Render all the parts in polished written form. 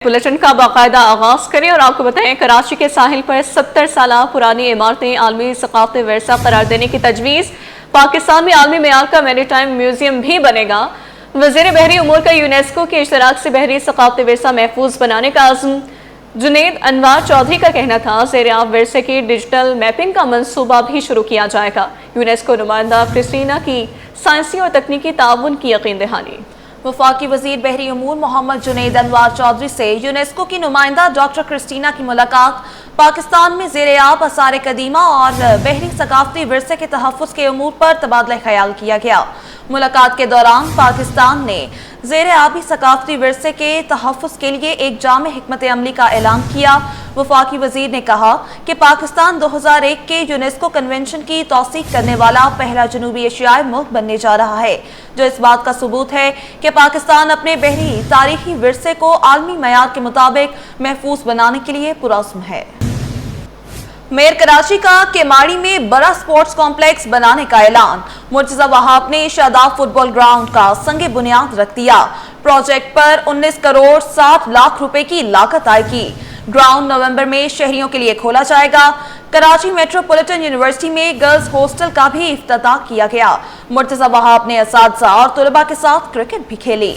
Bulletin का बाकायदा आगाज करें और आपको बताएं कराची के साहिल पर 70 साल पुरानी इमारतें आलमी सकाफती विरसा करार देने की तजवीज़। पाकिस्तान में आलमी मेयार का मैरीटाइम म्यूजियम भी बनेगा। वज़ीर बहरी उमूर का यूनेस्को के इश्तराक से बहरी सकाफती विरसा महफूज बनाने का अज़्म। जुनैद अनवार चौधरी का कहना था ज़ेर-ए-आब विरसे की डिजिटल मैपिंग का मंसूबा भी शुरू किया जाएगा। यूनेस्को नुमाइंदा क्रिस्टीना की साइंसी और तकनीकी ताउन की यकीन दहानी। वफाकी वजीर बहरी उमूर मोहम्मद जुनैद अनवार चौधरी से यूनेस्को की नुमाइंदा डॉक्टर क्रिस्टीना की मुलाकात। पाकिस्तान में ज़ेर-ए-आब आसार कदीमा और बहरी सकाफती विरसे के तहफ़्फ़ुज़ के उमूर पर तबादला ख्याल किया गया। मुलाकात के दौरान पाकिस्तान ने ज़ेर-ए-आबी सकाफती विरसे के तहफ़्फ़ुज़ के लिए एक जामे हिकमत अमली का ऐलान किया। वफाकी वजीर ने कहा कि पाकिस्तान 2001 के यूनेस्को कन्वेंशन की तौसीक करने वाला पहला जनूबी एशियाई मुल्क बनने जा रहा है, जो इस बात का सबूत है कि पाकिस्तान अपने बहरी तारीखी विरसे को आलमी मयार के मुताबिक महफूज बनाने के लिए पुरअज़्म है। मेयर कराची का केमाड़ी में बड़ा स्पोर्ट्स कॉम्प्लेक्स बनाने का ऐलान। मुर्तज़ा वहाब ने शादाब फुटबॉल ग्राउंड का संगे बुनियाद रख दिया। प्रोजेक्ट पर 19 करोड़ 7 लाख रुपए की लागत आएगी। ग्राउंड नवंबर में शहरियों के लिए खोला जाएगा। कराची मेट्रोपॉलिटन यूनिवर्सिटी में गर्ल्स हॉस्टल का भी इफ्तिताह किया गया। मुर्तज़ा वहाब ने असातिज़ा और तलबा के साथ क्रिकेट भी खेली।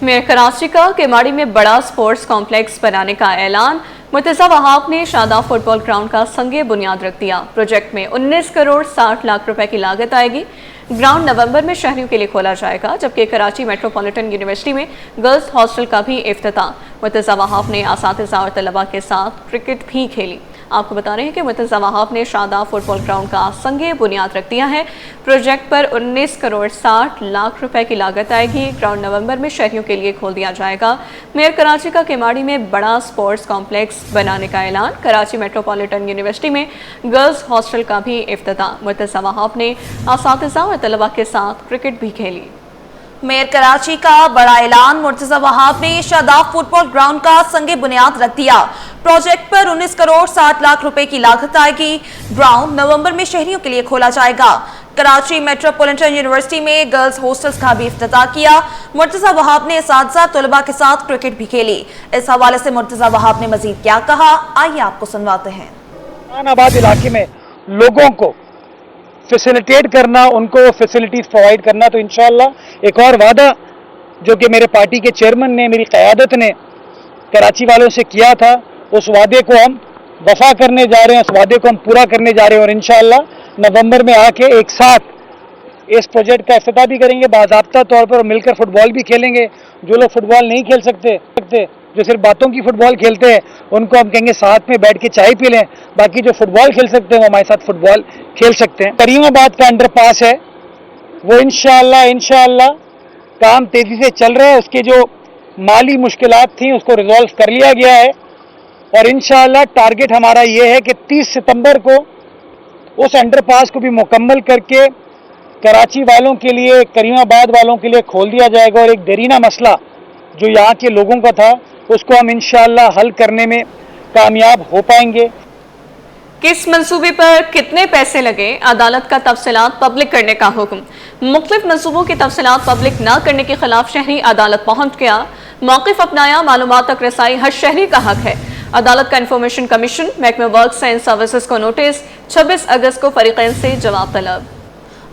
मेयर कराची का केमाड़ी में बड़ा स्पोर्ट्स कॉम्प्लेक्स बनाने का ऐलान। मुर्तज़ा वहाब ने शादाब फुटबॉल ग्राउंड का संगे बुनियाद रख दिया। प्रोजेक्ट में 19 करोड़ 60 लाख रुपए की लागत आएगी। ग्राउंड नवंबर में शहरियों के लिए खोला जाएगा, जबकि कराची मेट्रोपॉलिटन यूनिवर्सिटी में गर्ल्स हॉस्टल का भी इफ्तिताह। मुर्तज़ा वहाब ने असातिज़ा और तलबा के साथ क्रिकेट भी खेली। आपको बता रहे हैं कि मुर्तज़ा वहाब ने शादाब फुटबॉल ग्राउंड का संगे बुनियाद रख दिया है। प्रोजेक्ट पर 19 करोड़ 60 लाख रुपए की लागत आएगी। ग्राउंड नवंबर में शहरियों के लिए खोल दिया जाएगा। मेयर कराची का केमाड़ी में बड़ा स्पोर्ट्स कॉम्प्लेक्स बनाने का ऐलान। कराची मेट्रोपॉलिटन यूनिवर्सिटी में गर्ल्स हॉस्टल का भी इफ्तिताह। मुर्तज़ा वहाब ने असातिज़ा और तलबा के साथ क्रिकेट भी खेली। मेयर कराची का बड़ा ऐलान। मुर्तज़ा वहाब ने शादाब फुटबॉल ग्राउंड का संगे बुनियाद रख दिया। प्रोजेक्ट पर 19 करोड़ 60 लाख रुपए की लागत आएगी। ग्राउंड नवंबर में शहरियों के लिए खोला जाएगा। कराची मेट्रोपॉलिटन यूनिवर्सिटी में गर्ल्स हॉस्टल्स का भी इफ्तिताह किया। मुर्तज़ा वहाब ने असातिज़ा तलबा के साथ क्रिकेट भी खेली। इस हवाले से मुर्तज़ा वहाब ने मजीद क्या कहा, आइए आपको सुनवाते हैं। आबाद इलाके में लोगों को फैसिलिटेट करना, उनको फैसिलिटीज प्रोवाइड करना, तो इंशाअल्लाह एक और वादा जो कि मेरे पार्टी के चेयरमैन ने, मेरी क़यादत ने कराची वालों से किया था, उस वादे को हम वफा करने जा रहे हैं, उस वादे को हम पूरा करने जा रहे हैं और इंशाअल्लाह नवंबर में आके एक साथ इस प्रोजेक्ट का इफ्तिताह भी करेंगे। बाज़ाब्ता तौर पर मिलकर फुटबॉल भी खेलेंगे। जो लोग फुटबॉल नहीं खेल सकते, जो सिर्फ बातों की फुटबॉल खेलते हैं, उनको हम कहेंगे साथ में बैठ के चाय पी लें। बाकी जो फुटबॉल खेल सकते हैं वो हमारे साथ फुटबॉल खेल सकते हैं। करीमाबाद का अंडरपास है, वो इंशाअल्लाह काम तेजी से चल रहा है। उसके जो माली मुश्किलात थी उसको रिजॉल्व कर लिया गया है और इंशाअल्लाह टारगेट हमारा ये है कि 30 सितंबर को उस अंडरपास को भी मुकम्मल करके कराची वालों के लिए, करीमाबाद वालों के लिए खोल दिया जाएगा और एक देरीना मसला जो यहाँ के लोगों का था उसको हम इंशाअल्लाह हल करने में कामयाब हो पाएंगे। किस मंसूबे पर कितने पैसे लगे, अदालत का तफसीलात पब्लिक करने का हुक्म। मुख्तलिफ मंसूबों की तफसीलात पब्लिक न करने के खिलाफ शहरी अदालत पहुंच गया। मौक़िफ़ अपनाया, मालूमात तक रसाई हर शहरी का हक है। अदालत का इंफॉर्मेशन कमीशन महकमे वर्क्स एंड सर्विसेज को नोटिस। 26 अगस्त को फरीक़ैन से जवाब तलब।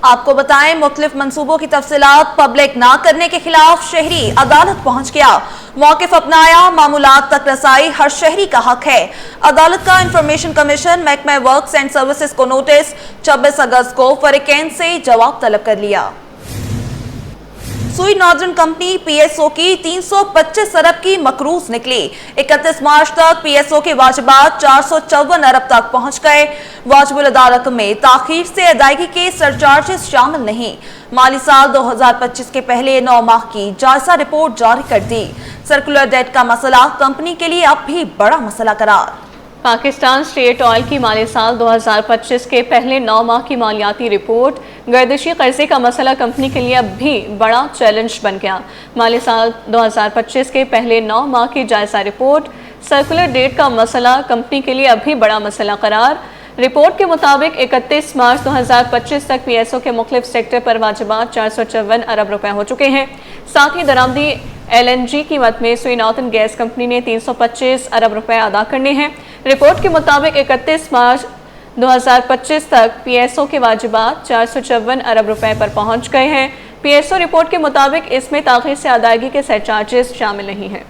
आपको बताएं, मुख्तलिफ मंसूबों की तफसीलात पब्लिक ना करने के खिलाफ शहरी अदालत पहुंच गया। मौक़िफ़ अपनाया, मामूलात तक रसाई हर शहरी का हक है। अदालत का इंफॉर्मेशन कमीशन महकमा वर्क्स एंड सर्विसेज को नोटिस। 26 अगस्त को फरीक़ैन से जवाब तलब कर लिया। सुई नॉर्दर्न कंपनी पीएसओ की 325 अरब की मकरूज निकली। 31 मार्च तक पीएसओ के वाजिबात 454 अरब तक पहुंच गए। वाजिबुल अदा रकम में ताखीर से अदायगी के सरचार्जेस शामिल नहीं। माली साल 2025 के पहले 9 माह की जायजा रिपोर्ट जारी कर दी। सर्कुलर डेट का मसला कंपनी के लिए अब भी बड़ा मसला करार। पाकिस्तान स्टेट ऑयल की माली साल 2025 के पहले 9 माह की मालियाती रिपोर्ट, गर्दिशी कर्जे का मसला कंपनी के लिए अब भी बड़ा चैलेंज बन गया। माली साल 2025 के पहले 9 माह की जायजा रिपोर्ट, सर्कुलर डेट का मसला कंपनी के लिए अब भी बड़ा मसला करार। रिपोर्ट के मुताबिक 31 मार्च 2025 तक पीएसओ के मुख्तलिफ सेक्टर पर वाजिबात 454 अरब रुपए हो चुके हैं। साथ ही दरामदी LNG कीमत में सुई नॉर्दर्न गैस कंपनी ने 325 अरब रुपए अदा करने हैं। रिपोर्ट के मुताबिक 31 मार्च 2025 तक PSO के वाजिबात 454 अरब रुपए पर पहुंच गए हैं। PSO रिपोर्ट के मुताबिक इसमें ताख़ीर से अदायगी के सरचार्जेस शामिल नहीं हैं।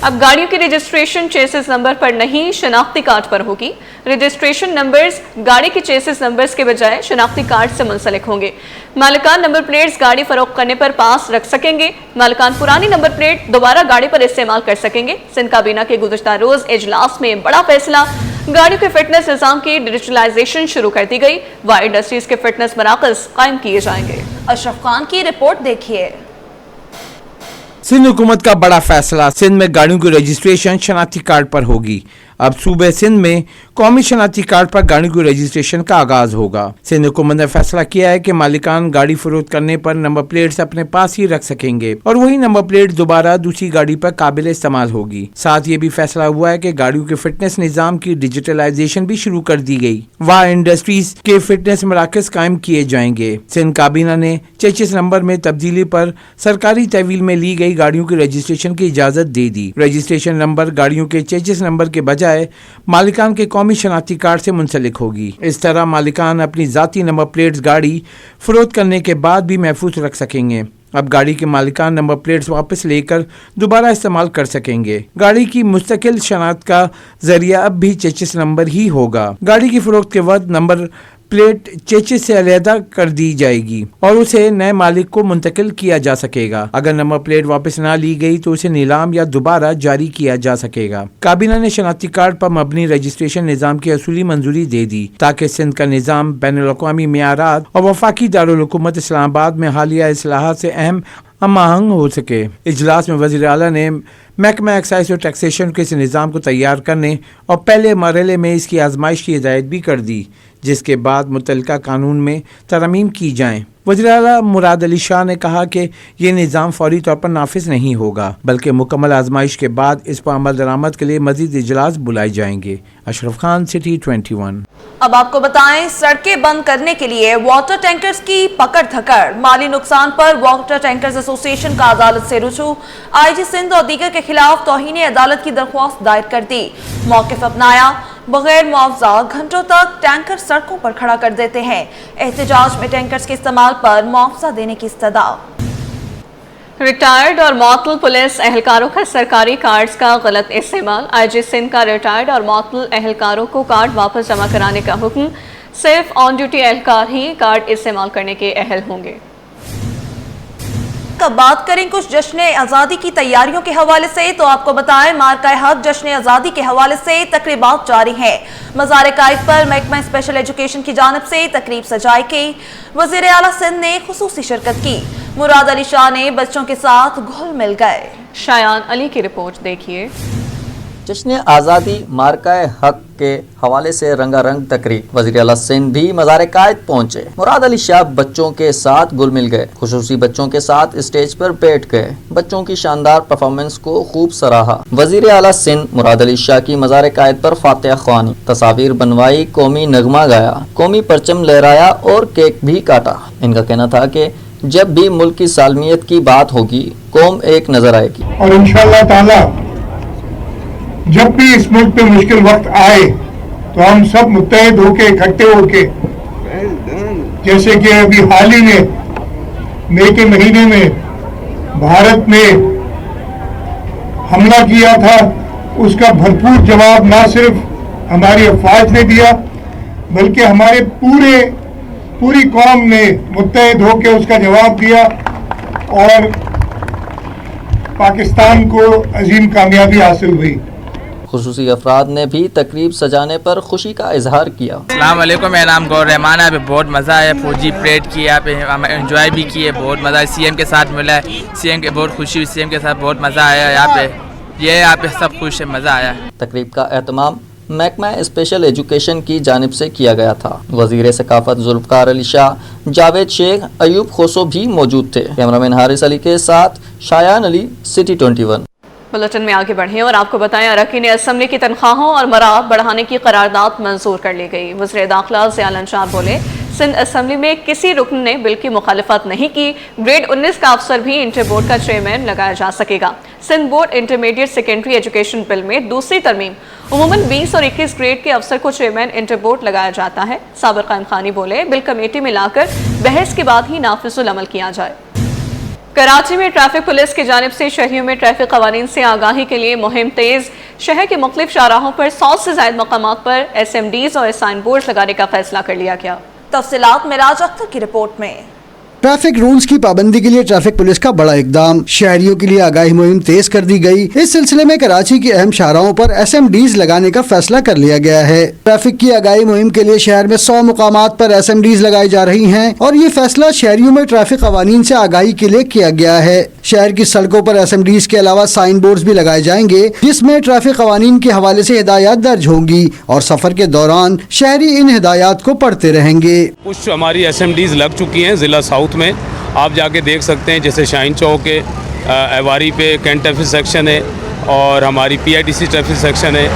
अब गाड़ियों की रजिस्ट्रेशन चेसिस नंबर पर नहीं, शनाख्ती कार्ड पर होगी। रजिस्ट्रेशन नंबर्स गाड़ी के चेसिस नंबर्स के बजाय शनाख्ती कार्ड से मुंसलिक होंगे। मालिकान नंबर प्लेट्स गाड़ी फरोख्त करने पर पास रख सकेंगे। मालिकान पुरानी नंबर प्लेट दोबारा गाड़ी पर इस्तेमाल कर सकेंगे। सिंध काबीना के गुज़श्ता रोज़ इजलास में बड़ा फैसला, गाड़ियों के फिटनेस निज़ाम की डिजिटलाइजेशन शुरू कर दी गई। वायर इंडस्ट्रीज के फिटनेस मराकज़ कायम किए जाएंगे। अशरफ खान की रिपोर्ट देखिए। सिंध हुकूमत का बड़ा फैसला, सिंध में गाड़ियों की रजिस्ट्रेशन शनाख्ती कार्ड पर होगी। अब सूबे सिंध में कौमी शनाख्ती कार्ड पर गाड़ियों की रजिस्ट्रेशन का आगाज होगा। सिंध हुकूमत ने फैसला किया है कि मालिकान गाड़ी फरोख्त करने पर नंबर प्लेट्स अपने पास ही रख सकेंगे और वही नंबर प्लेट दोबारा दूसरी गाड़ी पर काबिल इस्तेमाल होगी। साथ ये भी फैसला हुआ है कि गाड़ियों के फिटनेस निज़ाम की डिजिटलाइजेशन भी शुरू कर दी गई। वहाँ इंडस्ट्रीज के फिटनेस मराकज़ कायम किए जाएंगे। सिंध काबीना ने चेचिस नंबर में तब्दीली पर सरकारी तहवील में ली गई गाड़ियों की रजिस्ट्रेशन की इजाजत दे दी। रजिस्ट्रेशन नंबर गाड़ियों के चेचिस नंबर के बजाय मालिकान के कौमी शनाख्ती कार्ड से मुंसलिक होगी। इस तरह मालिकान अपनी जाती नंबर प्लेट्स गाड़ी फरोख्त करने के बाद भी महफूज रख सकेंगे। अब गाड़ी के मालिकान नंबर प्लेट्स वापस लेकर दोबारा इस्तेमाल कर सकेंगे। गाड़ी की मुस्तकिल शनाख्त का जरिया अब भी चेचिस नंबर ही होगा। गाड़ी की फरोख्त के वक्त नंबर प्लेट चेचिस से अलहदा कर दी जाएगी और उसे नए मालिक को मुंतकिल किया जा सकेगा। अगर नंबर प्लेट वापस ना ली गई तो उसे नीलाम या दोबारा जारी किया जा सकेगा। काबीना ने शनाख्ती कार्ड पर मबनी रजिस्ट्रेशन निज़ाम की असूली मंजूरी दे दी ताकि सिंध का निज़ाम बैनुल-अक़वामी मियारात और वफाकी दारुल हुकूमत इस्लामाबाद में हालिया इस्लाहात से अहम हमआहंग हो सके। इजलास में वज़ीर आला ने महकमा एक्साइज और टैक्सेशन के इस निज़ाम को तैयार करने और पहले मरहले में इसकी आजमाइश की हिदायत भी कर दी, जिसके बाद मुतल्लिका कानून में तरमीम की जाएं। वज़ीर आला मुराद अली शाह ने कहा कि ये निज़ाम फौरी तौर पर नाफिज नहीं होगा, बल्कि मुकम्मल आजमाइश के बाद इस पर अमल दरामद के लिए मजीद इजलास बुलाए जाएंगे। अशरफ खान, सिटी 21। अब आपको बताएं, सड़कें बंद करने के लिए वाटर टैंकर्स की पकड़ धकड़। माली नुकसान पर वाटर टैंकर्स एसोसिएशन का अदालत से रुजू। IG सिंध और दीगर के खिलाफ तौहीन अदालत की दरख्वास्त दायर कर दी। मौक़िफ़ अपनाया, बगैर मुआवजा घंटों तक टैंकर सड़कों पर खड़ा कर देते हैं। एहतजाज में टैंकर्स के इस्तेमाल पर मुआवजा देने की इस्तदा। रिटायर्ड और मअतल पुलिस एहलकारों का सरकारी कार्ड्स का गलत इस्तेमाल। IG सिंध का रिटायर्ड और मअतल एहलकारों को कार्ड वापस जमा कराने का हुक्म। सिर्फ ऑन ड्यूटी एहलकार ही कार्ड इस्तेमाल करने के अहल होंगे। अब बात करें कुछ जश्न आज़ादी की तैयारियों के हवाले से, तो आपको बताएं मार्काए हक जश्न आज़ादी के हवाले से तकरीबात जारी हैं। मज़ार कायद पर महकमा स्पेशल एजुकेशन की जानिब से तकरीब सजाई गई। वज़ीर आला सिंध ने खुसूसी शिरकत की। मुराद अली शाह ने बच्चों के साथ घुल मिल गए। शायान अली की रिपोर्ट देखिए। जश्न आज़ादी मार्काए हक के हवाले से रंगारंग तकरीब। वज़ीर आला सिंध भी मज़ार कायद पहुंचे। मुराद अली शाह बच्चों के साथ घुल मिल गए। खुसूसी बच्चों के साथ स्टेज पर बैठ गए। बच्चों की शानदार परफॉर्मेंस को खूब सराहा। वज़ीर आला सिंध मुराद अली शाह की मज़ार कायद पर फातिहा ख्वानी, तस्वीर बनवाई, कौमी नगमा गाया, कौमी परचम लहराया और केक भी काटा। इनका कहना था कि जब भी मुल्क की सालमियत की बात होगी कौम एक नजर आएगी और इंशाअल्लाह ताला जब भी इस मुल्क पे मुश्किल वक्त आए तो हम सब मुत्तहिद होके इकट्ठे होके, जैसे कि अभी हाल ही में मई के महीने में भारत में हमला किया था, उसका भरपूर जवाब ना सिर्फ हमारी अफवाज ने दिया बल्कि हमारे पूरी कौम ने मुत्तहिद होके उसका जवाब दिया और पाकिस्तान को अजीम कामयाबी हासिल हुई। खुसूसी अफराद ने भी तकरीब सजाने पर खुशी का इजहार किया। अस्सलाम वालेकुम, मेरा नाम गौर रहमान है। बहुत मज़ा आया, फौजी परेड की, यहाँ पे हम एंजॉय भी किए, बहुत मज़ा आया। CM के साथ मिला है, CM के बहुत खुशी हुई, CM के साथ बहुत मज़ा आया। यहाँ पे सब खुश है, मज़ा आया। तकरीब का एहतमाम महकमा स्पेशल एजुकेशन की जानिब से किया गया था। वज़ीर सकाफत जुल्फ़कार अली शाह, जावेद शेख, अयूब खोसो भी मौजूद थे। कैमरामैन हारिस अली के साथ शायान अली, सिटी 21। बुलेटिन में आगे बढ़ें और आपको बताएं, अरकान असम्बली की तनख्वाहों और मराब बढ़ाने की करारदाद मंजूर कर ली गई। वज़ीर दाखिला ज़ियाउल अंसार बोले, सिंध असम्बली में किसी रुकन ने बिल की मुखालिफत नहीं की। ग्रेड 19 का अफसर भी इंटर बोर्ड का चेयरमैन लगाया जा सकेगा। Sindh board intermediate secondary education bill में दूसरी तरमीम उमूमन 20 और 21 ग्रेड के अफसर को चेयरमैन इंटर बोर्ड लगाया जाता है। साबिर कायम खानी बोले, बिल कमेटी में लाकर बहस के बाद ही नाफिजुल अमल किया जाए। कराची में ट्रैफिक पुलिस की जानिब से शहरियों में ट्रैफिक कवानीन से आगाही के लिए मुहिम तेज। शहर के मुख्तलिफ शाहराहों पर 100 से ज्यादा मकामात पर SMDs और साइन बोर्ड लगाने का फैसला कर लिया गया। तफसीलात मेराज अख्तर की रिपोर्ट में। ट्रैफिक रूल्स की पाबंदी के लिए ट्रैफिक पुलिस का बड़ा इकदाम। शहरियों के लिए आगाही मुहिम तेज कर दी गई। इस सिलसिले में कराची की अहम शाहराहों पर SMDs लगाने का फैसला कर लिया गया है। ट्रैफिक की आगाही मुहिम के लिए शहर में 100 मुकामात पर SMDs लगाई जा रही हैं और ये फैसला शहरियों में ट्रैफिक कवानीन से आगाही के लिए किया गया है। शहर की सड़कों पर SMDs के अलावा साइन बोर्ड भी लगाए जाएंगे जिसमें ट्रैफिक कवानीन के हवाले से हिदायत दर्ज होंगी और सफर के दौरान शहरी इन हिदायत को पढ़ते रहेंगे। कुछ हमारी SMDs लग चुकी हैं जिला साउथ में, आप जाके देख सकते हैं। जैसे शाइन चौक है, एवारी पे कैंट ट्रैफिक सेक्शन है और हमारी PITC ट्रैफिक सेक्शन है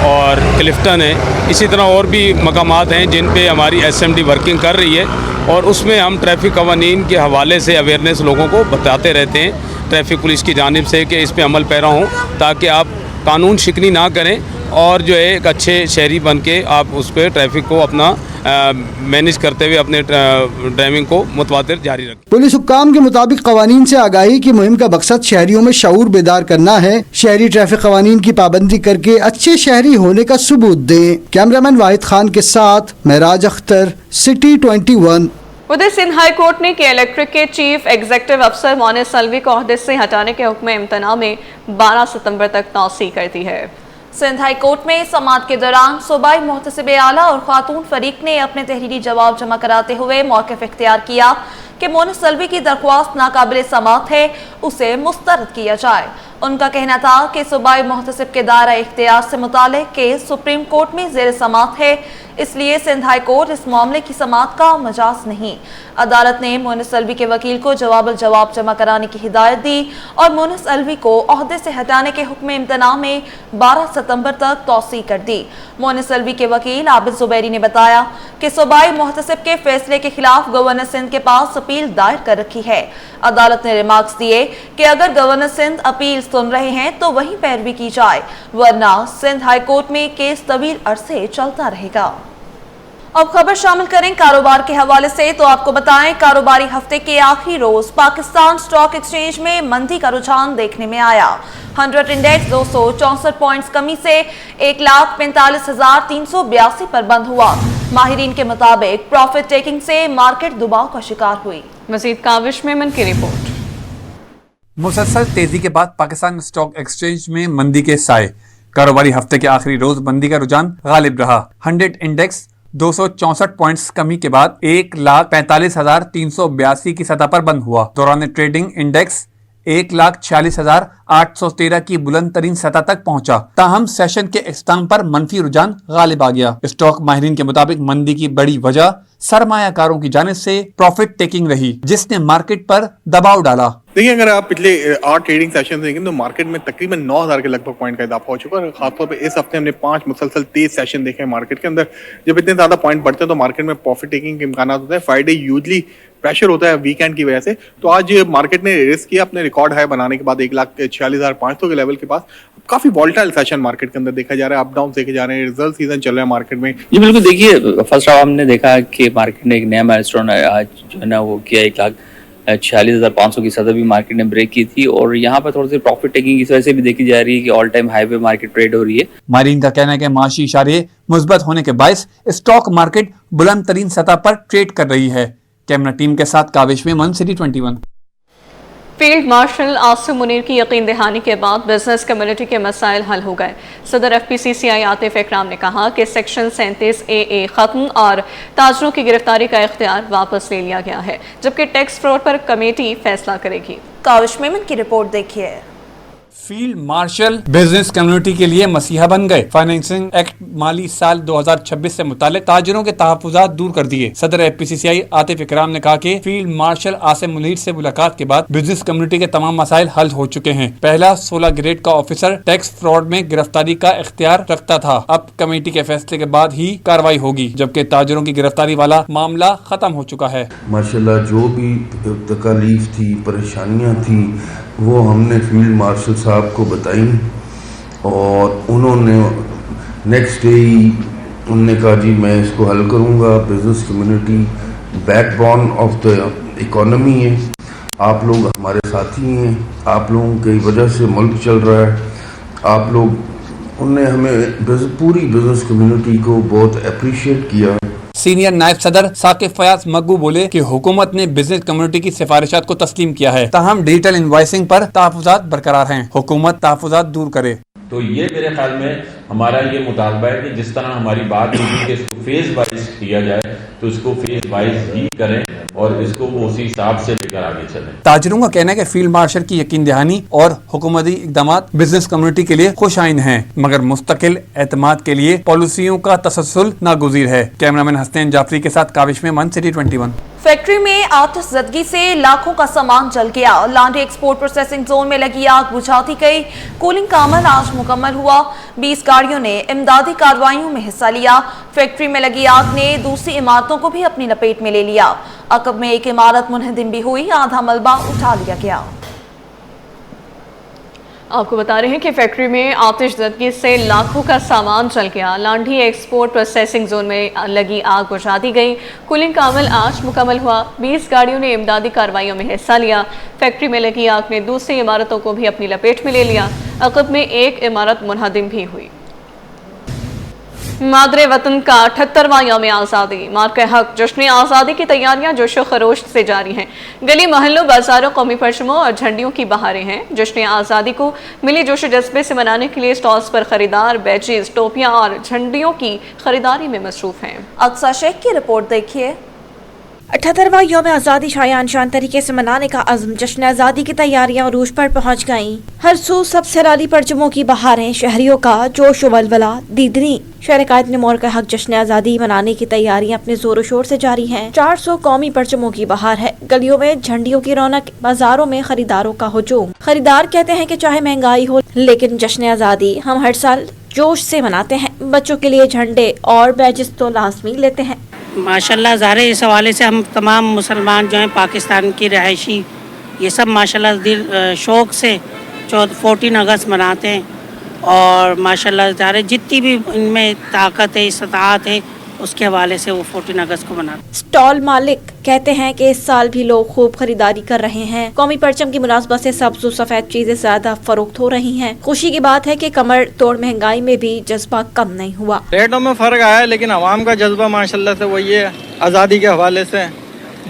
और क्लिफ्टन है। इसी तरह और भी मकामात हैं जिन पे हमारी SMD वर्किंग कर रही है और उसमें हम ट्रैफिक कवानीन के हवाले से अवेयरनेस लोगों को बताते रहते हैं ट्रैफिक पुलिस की जानिब से कि इस पे अमल पैरा हों ताकि आप कानून शिकनी ना करें और जो है एक अच्छे शहरी बन के आप उस पर ट्रैफिक को अपना मैनेज करते हुए अपने ड्राइविंग को मुतवातिर जारी रखें। पुलिस हुक्काम के मुताबिक कवानीन से आगाही की मुहिम का मकसद शहरियों में शऊर बेदार करना है। शहरी ट्रैफिक कवानीन की पाबंदी करके अच्छे शहरी होने का सबूत दें। कैमरामैन वाहिद खान के साथ मेराज अख्तर, सिटी 21। उधर सिंध हाई कोर्ट ने के इलेक्ट्रिक के चीफ एग्जीक्यूटिव अफसर मोनिस अलवी को ओहदे से हटाने के हुक्म इम्तना में 12 सितंबर तक तौसीह कर दी है। सिंध हाई कोर्ट में समाअत के दौरान सूबाई मुहतसिब आला और खातून फरीक ने अपने तहरीरी जवाब जमा कराते हुए मौक़िफ़ इख्तियार किया कि मोनिस अलवी की दरख्वास्त नाकाबिल समाअत है, उसे मुस्तरद किया जाए। उनका कहना था कि सूबाई मुहतसिब के दायरा इख्तियार से मुतालिक केस सुप्रीम कोर्ट में ज़ेर समाअत है, इसलिए सिंध हाई कोर्ट इस मामले की समाअत का मजाज नहीं। अदालत ने मोनिस अलवी के वकील को जवाब जमा कराने की हिदायत दी और मोनिस अलवी को ओहदे से हटाने के हुक्म इम्तना में 12 सितंबर तक तौसीह कर दी। मोनिस अलवी के वकील आबिद जुबैरी ने बताया कि सूबाई मुहतसिब के फैसले के खिलाफ गवर्नर सिंध के पास अपील दायर कर रखी है। अदालत ने रिमार्क्स दिए कि अगर गवर्नर सिंध अपील सुन रहे हैं तो वहीं पैरवी की जाए, वरना सिंध हाई कोर्ट में केस तवील अरसे चलता रहेगा। अब खबर शामिल करें कारोबार के हवाले से, तो आपको बताएं कारोबारी हफ्ते के आखिरी रोज पाकिस्तान स्टॉक एक्सचेंज में मंदी का रुझान देखने में आया। 100 इंडेक्स 264 पॉइंट्स कमी से 1,45,382 पर बंद हुआ। माहिरीन के मुताबिक प्रॉफिट टेकिंग से मार्केट दबाव का शिकार हुई। मजीद काविश मेमन की रिपोर्ट। मुसलसल तेजी के बाद पाकिस्तान स्टॉक एक्सचेंज में मंदी के साए। कारोबारी हफ्ते के आखिरी रोज मंदी का रुझान गालिब रहा। 100 इंडेक्स 264 पॉइंट्स कमी के बाद 1,45,382 की सतह पर बंद हुआ। दौरान ट्रेडिंग इंडेक्स 1,46,813 की बुलंद तरीन सतह तक पहुंचा। ताहम सेशन के इख्तिताम पर मनफी रुझान गालिब आ गया। स्टॉक माहिरीन के मुताबिक मंदी की बड़ी वजह सरमायाकारों की जानिब से प्रॉफिट टेकिंग रही, जिसने मार्केट पर दबाव डाला। देखिए, अगर आप पिछले 8 ट्रेडिंग सेशन देखें तो मार्केट में तकरीबन 9,000 के लगभग पॉइंट का इजाफा हो चुका है। खासतौर पे इस हफ्ते हमने 5 मुसलसल तेज सेशन देखे हैं मार्केट के अंदर। जब इतने ज्यादा पॉइंट बढ़ते हैं तो मार्केट में प्रॉफिट टेकिंग के इम्कान होते हैं। फ्राइडे यूजली प्रेशर होता है वीकेंड की वजह से, तो आज मार्केट ने रिस्क किया अपने रिकॉर्ड हाई बनाने के बाद 1,46,500 के लेवल के पास। काफी वॉलेटाइल सेशन मार्केट के अंदर देखा जा रहा है, अप डाउन देखे जा रहे हैं। रिजल्ट सीजन चल रहा है मार्केट में। जी बिल्कुल, देखिए फर्स्ट हाफ हमने देखा कि मार्केट ने एक नया माइलस्टोन आज जो है ना वो किया। 1,46,500 की सतह भी मार्केट ने ब्रेक की थी और यहाँ पर थोड़ी सी प्रॉफिट टेकिंग इस वजह से भी देखी जा रही है कि ऑल टाइम हाई पे मार्केट ट्रेड हो रही है। माहिरीन का कहना है कि माशी इशारे मुस्बत होने के बायस स्टॉक मार्केट बुलंद तरीन सतह पर ट्रेड कर रही है। कैमरा टीम के साथ Kavish Memon, city 21। Field marshal Asim Munir की यकीन दहानी के बाद बिजनेस कम्युनिटी के मसाइल हल हो गए। सदर FPCCI आतिफ इकराम ने कहा कि सेक्शन 37AA खत्म और ताजरों की गिरफ्तारी का इख्तियार वापस ले लिया गया है, जबकि टैक्स फ्रॉड पर कमेटी फैसला करेगी। काविश मेमन की रिपोर्ट देखिए। फील्ड मार्शल बिजनेस कम्युनिटी के लिए मसीहा बन गए। फाइनेंसिंग एक्ट माली साल 2026 से मुतालिक ताजिरों के तहफ्फुज़ात दूर कर दिए। सदर FPCCI आतिफ इकराम ने कहा कि फील्ड मार्शल आसिम मुनीर से मुलाकात के बाद बिजनेस कम्युनिटी के तमाम मसाइल हल हो चुके हैं। पहला 16 ग्रेड का ऑफिसर टैक्स फ्रॉड में गिरफ्तारी का इख्तियार रखता था, अब कमेटी के फैसले के बाद ही कार्रवाई होगी, जबकि ताजिरों की गिरफ्तारी वाला मामला खत्म हो चुका है। माशाल्लाह जो भी तकलीफ थी, परेशानियां थी, वो हमने फील्ड मार्शल साहब को बताई और उन्होंने नेक्स्ट डे ही उन्होंने कहा जी मैं इसको हल करूँगा। Business community backbone of the economy है, आप लोग हमारे साथी हैं, आप लोगों की वजह से मुल्क चल रहा है। आप लोग उनने हमें पूरी बिजनेस कम्युनिटी को बहुत अप्रिशिएट किया। सीनियर नायब सदर साकिब फयाज मग्गू बोले कि हुकूमत ने बिजनेस कम्युनिटी की सिफारिशात को तस्लीम किया है, ताहम डिजिटल इनवॉइसिंग पर तहफ्फुज़ात बरकरार हैं। हुकूमत तहफ्फुज़ात दूर करे। तो ये मेरे ख्याल में हमारा ये मुतालबा है कि जिस तरह हमारी बात हुई कि इसको फेज वाइज किया जाए तो इसको फेज वाइज ही करें और इसको वो उसी हिसाब से लेकर आगे चलें। ताजिरों का कहना है कि फील्ड मार्शल की यकीन दहानी और हुकूमती इक़दाम बिजनेस कम्युनिटी के लिए खुश आइन हैं, मगर मुस्तकिल एतमाद के लिए पॉलिसियों का तसलसल नागुज़ीर है। कैमरामैन हसनैन जाफरी के साथ काविश में मन सिटी 21। फैक्ट्री में आतिशज़दगी से लाखों का सामान जल गया। लांडी एक्सपोर्ट प्रोसेसिंग जोन में लगी आग बुझाती गई। कूलिंग का अमल आज मुकम्मल हुआ। 20 गाड़ियों ने इमदादी कार्रवाइयों में हिस्सा लिया। फैक्ट्री में लगी आग ने दूसरी इमारतों को भी अपनी लपेट में ले लिया। अकब में एक इमारत मुनहदिम भी हुई, आधा मलबा उठा लिया गया। आपको बता रहे हैं कि फैक्ट्री में आतिशज़दगी से लाखों का सामान जल गया। लांडी एक्सपोर्ट प्रोसेसिंग जोन में लगी आग बुझा दी गई। कूलिंग का अमल आज मुकम्मल हुआ। 20 गाड़ियों ने इमदादी कार्रवाइयों में हिस्सा लिया। फैक्ट्री में लगी आग ने दूसरी इमारतों को भी अपनी लपेट में ले लिया। अक़ब में एक इमारत मुनहदिम भी हुई। मादरे वतन का 78वां यौम आज़ादी मार्के हक जश्न आज़ादी की तैयारियां जोशो खरोश से जारी हैं। गली मोहल्लों, बाजारों, कौमी परचमों और झंडियों की बहारें हैं। जश्न आज़ादी को मिली जोशो जज्बे से मनाने के लिए स्टॉल्स पर खरीदार बैचेज, टोपियां और झंडियों की खरीदारी में मसरूफ हैं। अक्सा शेख की रिपोर्ट देखिए। 78वां यौम आज़ादी शायान शान तरीके से मनाने का अज़्म, जश्न आज़ादी की तैयारियां उरूज पर पहुंच गईं। हर सू सबसे राली परचमों की बहारें, शहरियों का जोश वलवला दीदनी। शहर कायद ने मोर का हक जश्न आज़ादी मनाने की तैयारियां अपने जोर शोर से जारी हैं। 400 कौमी परचमों की बहार है। गलियों में झंडियों की रौनक, बाजारों में खरीदारों का हुजूम। खरीदार कहते हैं कि चाहे महंगाई हो लेकिन जश्न आज़ादी हम हर साल जोश से मनाते हैं। बच्चों के लिए झंडे और बैजेस तो लाजमी लेते हैं। माशाल्लाह ज़ाहिर इस हवाले से हम तमाम मुसलमान जो हैं पाकिस्तान की रहायशी, ये सब माशाल्लाह दिल शौक़ से 14 अगस्त मनाते हैं और माशाल्लाह ज़ाहिर जितनी भी इनमें ताकत है, इस्तात है, उसके हवाले से वो 14 अगस्त को मनाते हैं। स्टॉल मालिक कहते हैं कि इस साल भी लोग खूब खरीदारी कर रहे हैं। कौमी परचम की मुनासबत से सब्ज़ सफ़ेद चीज़ें ज़्यादा फरोख्त हो रही हैं। खुशी की बात है कि कमर तोड़ महंगाई में भी जज्बा कम नहीं हुआ। रेटों में फ़र्क आया है लेकिन आवाम का जज्बा माशाल्लाह से वही है। आज़ादी के हवाले से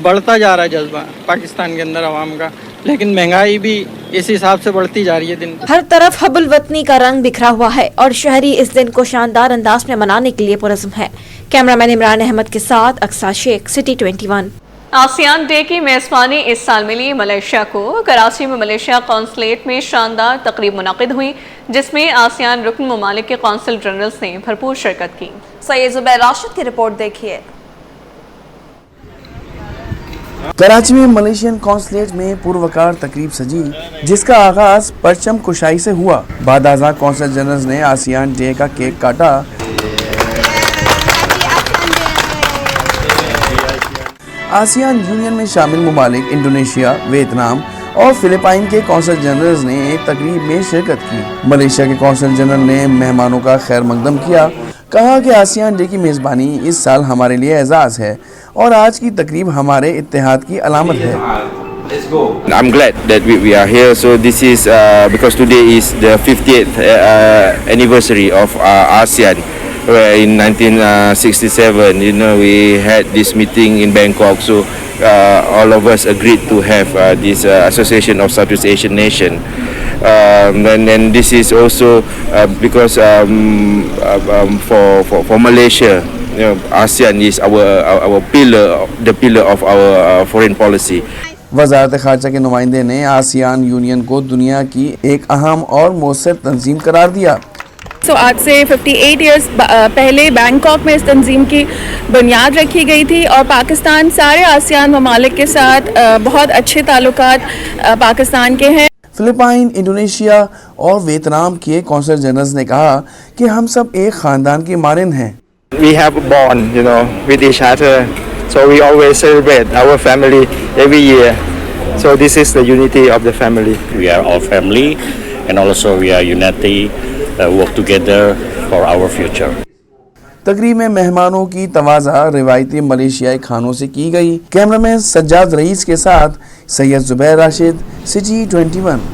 बढ़ता जा रहा है जज्बा पाकिस्तान के अंदर आवाम का, लेकिन महंगाई भी इस हिसाब से बढ़ती जा रही है दिन। हर तरफ हबुल वतनी का रंग बिखरा हुआ है और शहरी इस दिन को शानदार अंदाज में मनाने के लिए पुरज़्म है। कैमरामैन इमरान अहमद के साथ Aqsa Sheikh, city 21। ASEAN day की मेज़बानी इस साल मिली मलेशिया को। कराची में मलेशिया कॉन्सुलेट में शानदार तकरीब मुनक़िद हुई, जिसमें आसियान रुकन ममालिक के कौंसल जनरल्स ने भरपूर शिरकत की। सैयद ज़ुबैर राशिद की रिपोर्ट देखिए। कराची में मलेशियन कॉन्सुलेट में पुरवकार तकरीब सजी, जिसका आगाज परचम कुशाई से हुआ। बाद आज़ा कौंसल जनरल्स ने आसियान डे का केक काटा। आसियान यूनियन में शामिल ममालिक इंडोनेशिया, वियतनाम और फिलिपाइन के कौंसल जनरल्स ने एक तकरीब में शिरकत की। मलेशिया के कौंसल जनरल ने मेहमानों का खैर मकदम किया। कहा कि आसियान डे की मेज़बानी इस साल हमारे लिए एजाज़ है और आज की तकरीब हमारे इत्तेहाद की अलामत है। I'm glad that we are here. So this is because today is the 50th anniversary of ASEAN. Where in 1967, we had this meeting in Bangkok. So all of us agreed to have this Association of Southeast Asian Nation. And then this is also because for Malaysia, ASEAN is our pillar, the pillar of our foreign policy. वजारत खारजा के नुमाइंदे ने ASEAN union को दुनिया की एक अहम और मौसर तंजीम करार दिया। आज से 58 इयर्स पहले बैंकॉक में इस तंजीम की बुनियाद रखी गई थी और पाकिस्तान सारे आसियान ममालिक के साथ बहुत अच्छे ताल्लुकात पाकिस्तान के हैं। फिलिपाइन, इंडोनेशिया और वियतनाम के कौंसल जनरल्स ने कहा कि हम सब एक खानदान के मारिन हैं। We have a bond, with each other. So we always celebrate our family every year. So this is the unity of the family. We are all family, and also we are united, work together for our future. तकरीब में मेहमानों की तवाज़ा रिवायती मलेशियाई खानों से की गई। Cameraman Sajjad rice के साथ सैयद जुबैर राशिद, सिटी 21।